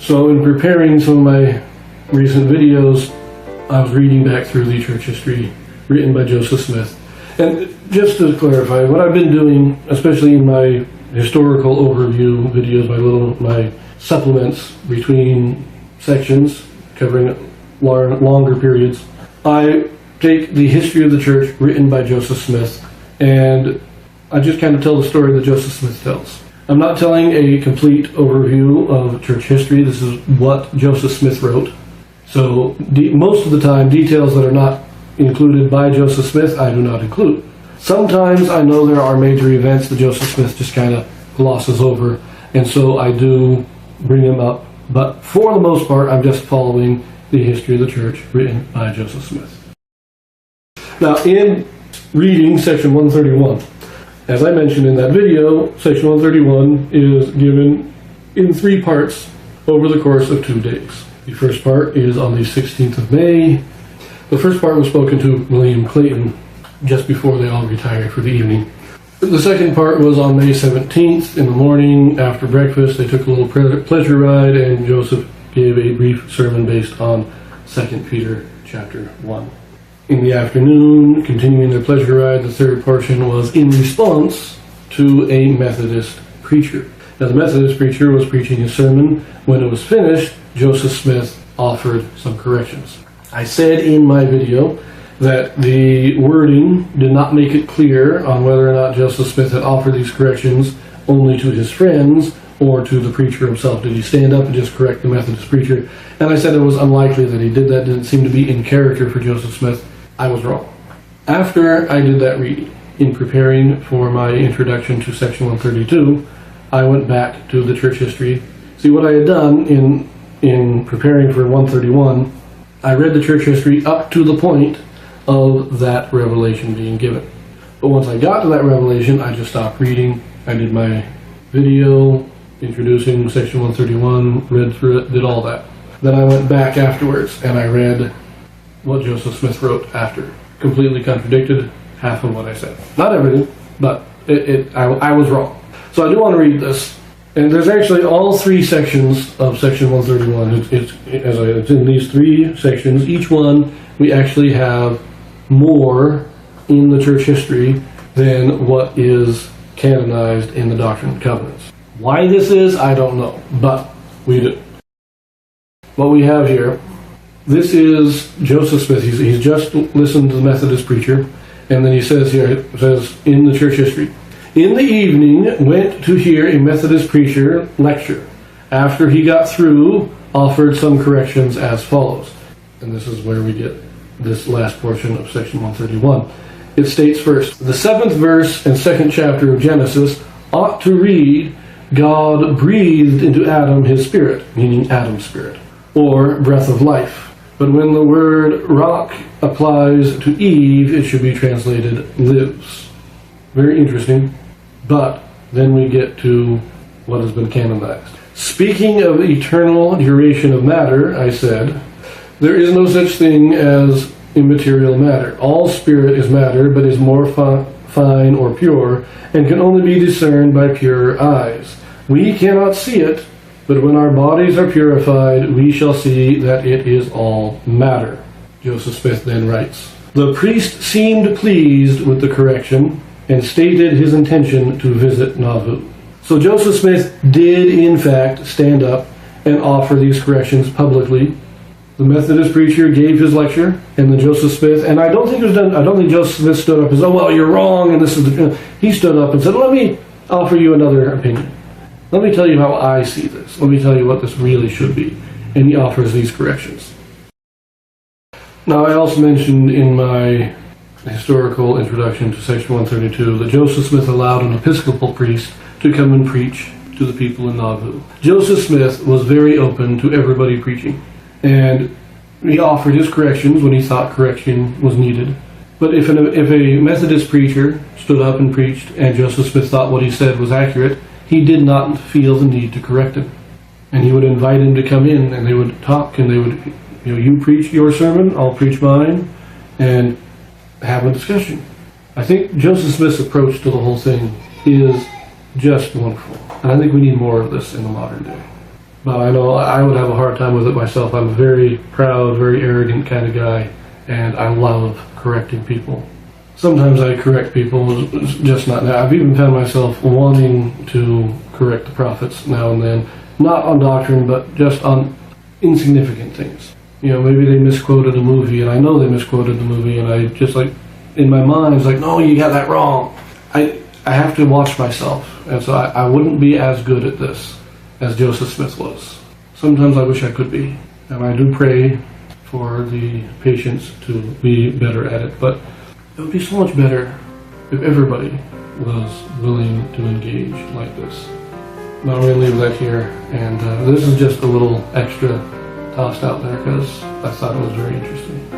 So in preparing some of my recent videos, I was reading back through the church history written by Joseph Smith. And just to clarify, what I've been doing, especially in my historical overview videos, my supplements between sections covering longer periods, I take the history of the church written by Joseph Smith, and I just kind of tell the story that Joseph Smith tells. I'm not telling a complete overview of church history. This is what Joseph Smith wrote. So most of the time, details that are not included by Joseph Smith, I do not include. Sometimes I know there are major events that Joseph Smith just kind of glosses over, and so I do bring them up. But for the most part, I'm just following the history of the church written by Joseph Smith. Now, in reading section 131, as I mentioned in that video, section 131 is given in 3 parts over the course of 2 days. The first part is on the 16th of May. The first part was spoken to William Clayton just before they all retired for the evening. The second part was on May 17th in the morning after breakfast. They took a little pleasure ride, and Joseph gave a brief sermon based on 2 Peter chapter 1. In the afternoon, continuing their pleasure ride, the third portion was in response to a Methodist preacher. Now, the Methodist preacher was preaching his sermon. When it was finished, Joseph Smith offered some corrections. I said in my video that the wording did not make it clear on whether or not Joseph Smith had offered these corrections only to his friends or to the preacher himself. Did he stand up and just correct the Methodist preacher? And I said it was unlikely that he did that. It didn't seem to be in character for Joseph Smith. I was wrong. After I did that reading, in preparing for my introduction to section 132, I went back to the church history. See, what I had done in preparing for 131, I read the church history up to the point of that revelation being given. But once I got to that revelation, I just stopped reading. I did my video introducing section 131, read through it, did all that. Then I went back afterwards and I read what Joseph Smith wrote after. Completely contradicted half of what I said. Not everything, but I was wrong. So I do want to read this. And there's actually all 3 sections of section 131. It's in these 3 sections. Each one, we actually have more in the church history than what is canonized in the Doctrine and Covenants. Why this is, I don't know, but we do. What we have here, this is Joseph Smith. He's just listened to the Methodist preacher, and then he says here, it says in the church history, in the evening went to hear a Methodist preacher lecture. After he got through, offered some corrections as follows. And this is where we get this last portion of section 131. It states first, the 7th verse and 2nd chapter of Genesis ought to read, God breathed into Adam his spirit, meaning Adam's spirit, or breath of life. But when the word rock applies to Eve, it should be translated lives. Very interesting. But then we get to what has been canonized. Speaking of eternal duration of matter, I said, there is no such thing as immaterial matter. All spirit is matter, but is more fine or pure, and can only be discerned by pure eyes. We cannot see it, but when our bodies are purified, we shall see that it is all matter. Joseph Smith then writes, the priest seemed pleased with the correction and stated his intention to visit Nauvoo. So Joseph Smith did, in fact, stand up and offer these corrections publicly. The Methodist preacher gave his lecture, and then Joseph Smith, and I don't think Joseph Smith stood up and said, oh, well, you're wrong, and this is the... He stood up and said, let me offer you another opinion. Let me tell you how I see this. Let me tell you what this really should be. And he offers these corrections. Now, I also mentioned in my historical introduction to section 132 that Joseph Smith allowed an Episcopal priest to come and preach to the people in Nauvoo. Joseph Smith was very open to everybody preaching, and he offered his corrections when he thought correction was needed. But if a Methodist preacher stood up and preached and Joseph Smith thought what he said was accurate, he did not feel the need to correct him. And he would invite him to come in, and they would talk, and they would, you preach your sermon, I'll preach mine, and have a discussion. I think Joseph Smith's approach to the whole thing is just wonderful. And I think we need more of this in the modern day. But I know I would have a hard time with it myself. I'm a very proud, very arrogant kind of guy, and I love correcting people. Sometimes I correct people, just not now. I've even found myself wanting to correct the prophets now and then, not on doctrine, but just on insignificant things. You know, maybe they misquoted a movie, and I know they misquoted the movie, and I just like, in my mind, it's like, no, you got that wrong. I have to watch myself, and so I wouldn't be as good at this as Joseph Smith was. Sometimes I wish I could be, and I do pray for the patience to be better at it, but it would be so much better if everybody was willing to engage like this. But I'm going to leave that here, and this is just a little extra tossed out there because I thought it was very interesting.